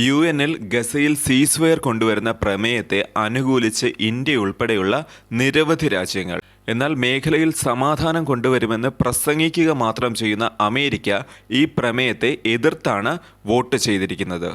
UN-ൽ ഗസയിൽ സീസ്ഫയർ കൊണ്ടുവരുന്ന പ്രമേയത്തെ അനുകൂലിച്ച് ഇന്ത്യ ഉൾപ്പെടെയുള്ള നിരവധി രാജ്യങ്ങൾ. എന്നാൽ മേഖലയിൽ സമാധാനം കൊണ്ടുവരുമെന്ന് പ്രസംഗിക്കുക മാത്രം ചെയ്യുന്ന അമേരിക്ക ഈ പ്രമേയത്തെ എതിർത്താണ് വോട്ട് ചെയ്തിരിക്കുന്നത്.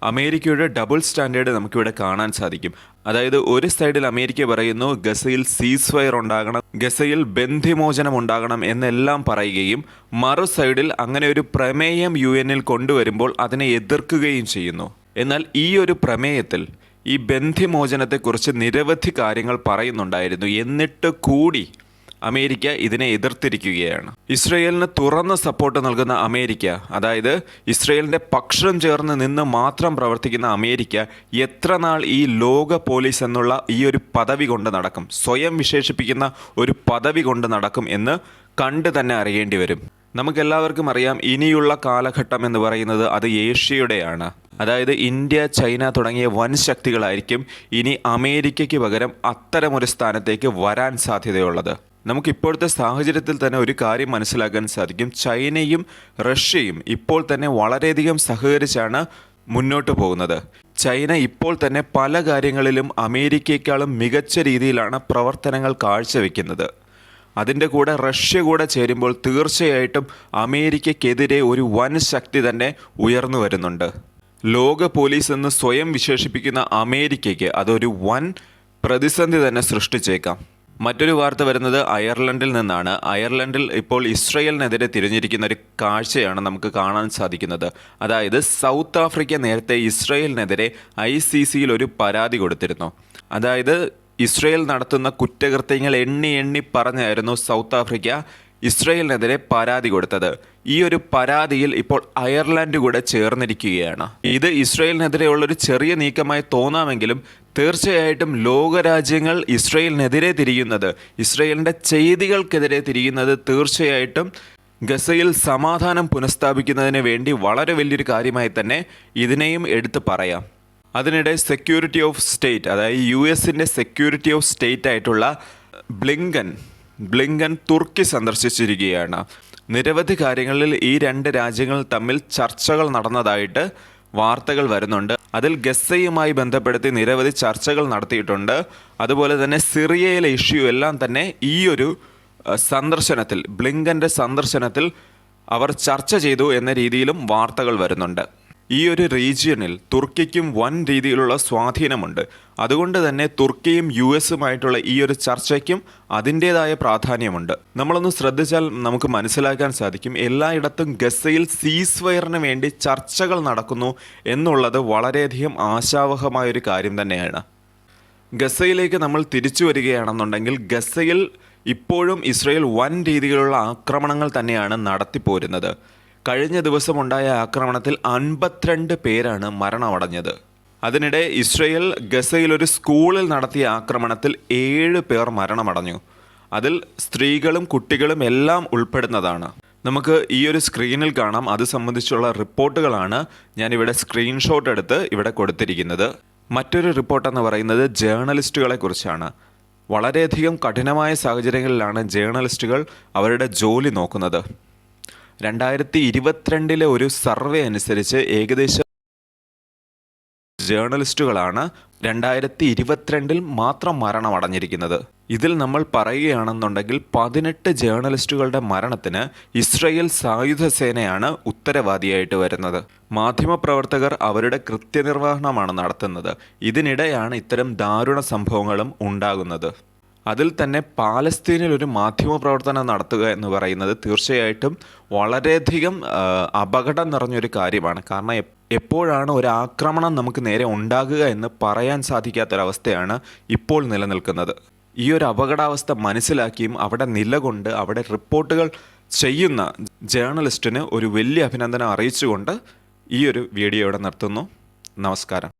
അമേരിക്കയുടെ ഡബിൾ സ്റ്റാൻഡേർഡ് നമുക്കിവിടെ കാണാൻ സാധിക്കും. അതായത് ഒരു സൈഡിൽ അമേരിക്ക പറയുന്നു ഗസയിൽ സീസ് ഫയർ ഉണ്ടാകണം, ഗസയിൽ ബന്ധിമോചനം ഉണ്ടാകണം എന്നെല്ലാം പറയുകയും മറു സൈഡിൽ അങ്ങനെ ഒരു പ്രമേയം UN-ൽ കൊണ്ടുവരുമ്പോൾ അതിനെ എതിർക്കുകയും ചെയ്യുന്നു. എന്നാൽ ഈ ഒരു പ്രമേയത്തിൽ ഈ ബന്ധിമോചനത്തെക്കുറിച്ച് നിരവധി കാര്യങ്ങൾ പറയുന്നുണ്ടായിരുന്നു. എന്നിട്ട് കൂടി അമേരിക്ക ഇതിനെ എതിർത്തിരിക്കുകയാണ്. ഇസ്രയേലിന് തുറന്ന സപ്പോർട്ട് നൽകുന്ന അമേരിക്ക, അതായത് ഇസ്രയേലിൻ്റെ പക്ഷം ചേർന്ന് നിന്ന് മാത്രം പ്രവർത്തിക്കുന്ന അമേരിക്ക എത്ര നാൾ ഈ ലോക പോലീസ് എന്നുള്ള ഈ ഒരു പദവി കൊണ്ട് നടക്കും, സ്വയം വിശേഷിപ്പിക്കുന്ന ഒരു പദവി കൊണ്ട് നടക്കും എന്ന് കണ്ടു തന്നെ അറിയേണ്ടി വരും. നമുക്കെല്ലാവർക്കും അറിയാം, ഇനിയുള്ള കാലഘട്ടം എന്ന് പറയുന്നത് അത് ഏഷ്യയുടെയാണ്. അതായത് ഇന്ത്യ, ചൈന തുടങ്ങിയ വൻ ശക്തികളായിരിക്കും ഇനി അമേരിക്കയ്ക്ക് പകരം അത്തരമൊരു സ്ഥാനത്തേക്ക് വരാൻ സാധ്യതയുള്ളത്. നമുക്കിപ്പോഴത്തെ സാഹചര്യത്തിൽ തന്നെ ഒരു കാര്യം മനസ്സിലാക്കാൻ സാധിക്കും. ചൈനയും റഷ്യയും ഇപ്പോൾ തന്നെ വളരെയധികം സഹകരിച്ചാണ് മുന്നോട്ട് പോകുന്നത്. ചൈന ഇപ്പോൾ തന്നെ പല കാര്യങ്ങളിലും അമേരിക്കയെക്കാളും മികച്ച രീതിയിലാണ് പ്രവർത്തനങ്ങൾ കാഴ്ചവെക്കുന്നത്. അതിൻ്റെ കൂടെ റഷ്യ കൂടെ ചേരുമ്പോൾ തീർച്ചയായിട്ടും അമേരിക്കയ്ക്കെതിരെ ഒരു വൻ ശക്തി തന്നെ ഉയർന്നു വരുന്നുണ്ട്. ലോക പോലീസ് എന്ന് സ്വയം വിശേഷിപ്പിക്കുന്ന അമേരിക്കയ്ക്ക് അതൊരു വൻ പ്രതിസന്ധി തന്നെ സൃഷ്ടിച്ചേക്കാം. മറ്റൊരു വാർത്ത വരുന്നത് അയർലൻഡിൽ നിന്നാണ്. അയർലൻഡിൽ ഇപ്പോൾ ഇസ്രയേലിനെതിരെ തിരിഞ്ഞിരിക്കുന്ന ഒരു കാഴ്ചയാണ് നമുക്ക് കാണാൻ സാധിക്കുന്നത്. അതായത് സൗത്ത് ആഫ്രിക്ക നേരത്തെ ഇസ്രയേലിനെതിരെ ICCയിൽ ഒരു പരാതി കൊടുത്തിരുന്നു. അതായത് ഇസ്രയേൽ നടത്തുന്ന കുറ്റകൃത്യങ്ങൾ എണ്ണി പറഞ്ഞായിരുന്നു സൗത്ത് ആഫ്രിക്ക ഇസ്രയേലിനെതിരെ പരാതി കൊടുത്തത്. ഈ ഒരു പരാതിയിൽ ഇപ്പോൾ അയർലൻഡ് കൂടെ ചേർന്നിരിക്കുകയാണ്. ഇത് ഇസ്രയേലിനെതിരെയുള്ളൊരു ചെറിയ നീക്കമായി തോന്നാമെങ്കിലും തീർച്ചയായിട്ടും ലോകരാജ്യങ്ങൾ ഇസ്രയേലിനെതിരെ തിരിയുന്നത്, ഇസ്രയേലിൻ്റെ ചെയ്തികൾക്കെതിരെ തിരിയുന്നത് തീർച്ചയായിട്ടും ഗസയിൽ സമാധാനം പുനഃസ്ഥാപിക്കുന്നതിന് വേണ്ടി വളരെ വലിയൊരു കാര്യമായി തന്നെ ഇതിനെയും എടുത്തു പറയാം. അതിനിടെ സെക്യൂരിറ്റി ഓഫ് സ്റ്റേറ്റ്, അതായത് US-ൻ്റെ സെക്യൂരിറ്റി ഓഫ് സ്റ്റേറ്റ് ആയിട്ടുള്ള ബ്ലിങ്കൻ തുർക്കി സന്ദർശിച്ചിരിക്കുകയാണ്. നിരവധി കാര്യങ്ങളിൽ ഈ രണ്ട് രാജ്യങ്ങൾ തമ്മിൽ ചർച്ചകൾ നടന്നതായിട്ട് വാർത്തകൾ വരുന്നുണ്ട്. അതിൽ ഗസയുമായി ബന്ധപ്പെടുത്തി നിരവധി ചർച്ചകൾ നടത്തിയിട്ടുണ്ട്. അതുപോലെ തന്നെ സിറിയയിലെ ഇഷ്യൂ എല്ലാം തന്നെ ഈ ഒരു സന്ദർശനത്തിൽ, ബ്ലിങ്കൻ്റെ സന്ദർശനത്തിൽ അവർ ചർച്ച ചെയ്തു എന്ന രീതിയിലും വാർത്തകൾ വരുന്നുണ്ട്. ഈ ഒരു റീജിയനിൽ തുർക്കിക്കും വൻ രീതിയിലുള്ള സ്വാധീനമുണ്ട്. അതുകൊണ്ട് തന്നെ തുർക്കിയും US-ഉമായിട്ടുള്ള ഈ ഒരു ചർച്ചയ്ക്കും അതിൻ്റേതായ പ്രാധാന്യമുണ്ട്. നമ്മളൊന്ന് ശ്രദ്ധിച്ചാൽ നമുക്ക് മനസ്സിലാക്കാൻ സാധിക്കും, എല്ലായിടത്തും ഗസയിൽ സീസ് ഫയറിന് വേണ്ടി ചർച്ചകൾ നടക്കുന്നു എന്നുള്ളത് വളരെയധികം ആശാവഹമായൊരു കാര്യം തന്നെയാണ്. ഗസയിലേക്ക് നമ്മൾ തിരിച്ചു വരികയാണെന്നുണ്ടെങ്കിൽ ഗസയിൽ ഇപ്പോഴും ഇസ്രയേൽ വൻ രീതിയിലുള്ള ആക്രമണങ്ങൾ തന്നെയാണ് നടത്തിപ്പോരുന്നത്. കഴിഞ്ഞ ദിവസമുണ്ടായ ആക്രമണത്തിൽ 52 പേരാണ് മരണമടഞ്ഞത്. അതിനിടെ ഇസ്രയേൽ ഗസയിൽ ഒരു സ്കൂളിൽ നടത്തിയ ആക്രമണത്തിൽ 7 പേർ മരണമടഞ്ഞു. അതിൽ സ്ത്രീകളും കുട്ടികളും എല്ലാം ഉൾപ്പെടുന്നതാണ്. നമുക്ക് ഈ ഒരു സ്ക്രീനിൽ കാണാം. അത് സംബന്ധിച്ചുള്ള റിപ്പോർട്ടുകളാണ് ഞാനിവിടെ സ്ക്രീൻഷോട്ട് എടുത്ത് ഇവിടെ കൊടുത്തിരിക്കുന്നത്. മറ്റൊരു റിപ്പോർട്ടെന്ന് പറയുന്നത് ജേർണലിസ്റ്റുകളെ കുറിച്ചാണ്. വളരെയധികം കഠിനമായ സാഹചര്യങ്ങളിലാണ് ജേർണലിസ്റ്റുകൾ അവരുടെ ജോലി നോക്കുന്നത്. 2022 ഒരു സർവേ അനുസരിച്ച് ഏകദേശം ജേർണലിസ്റ്റുകളാണ് 2022 മാത്രം മരണമടഞ്ഞിരിക്കുന്നത്. ഇതിൽ നമ്മൾ പറയുകയാണെന്നുണ്ടെങ്കിൽ 18 ജേർണലിസ്റ്റുകളുടെ മരണത്തിന് ഇസ്രയേൽ സായുധ സേനയാണ് ഉത്തരവാദിയായിട്ട് വരുന്നത്. മാധ്യമപ്രവർത്തകർ അവരുടെ കൃത്യനിർവഹണമാണ് നടത്തുന്നത്. ഇതിനിടെയാണ് ഇത്തരം ദാരുണ സംഭവങ്ങളും ഉണ്ടാകുന്നത്. അതിൽ തന്നെ പാലസ്തീനിൽ ഒരു മാധ്യമപ്രവർത്തനം നടത്തുക എന്ന് പറയുന്നത് തീർച്ചയായിട്ടും വളരെയധികം അപകടം നിറഞ്ഞൊരു കാര്യമാണ്. കാരണം എപ്പോഴാണ് ഒരു ആക്രമണം നമുക്ക് നേരെ ഉണ്ടാകുക എന്ന് പറയാൻ സാധിക്കാത്തൊരവസ്ഥയാണ് ഇപ്പോൾ നിലനിൽക്കുന്നത്. ഈ ഒരു അപകടാവസ്ഥ മനസ്സിലാക്കിയും അവിടെ നിലകൊണ്ട് അവിടെ റിപ്പോർട്ടുകൾ ചെയ്യുന്ന ജേർണലിസ്റ്റിന് ഒരു വലിയ അഭിനന്ദനം അറിയിച്ചുകൊണ്ട് ഈ ഒരു വീഡിയോ ഇവിടെ നിർത്തുന്നു. നമസ്കാരം.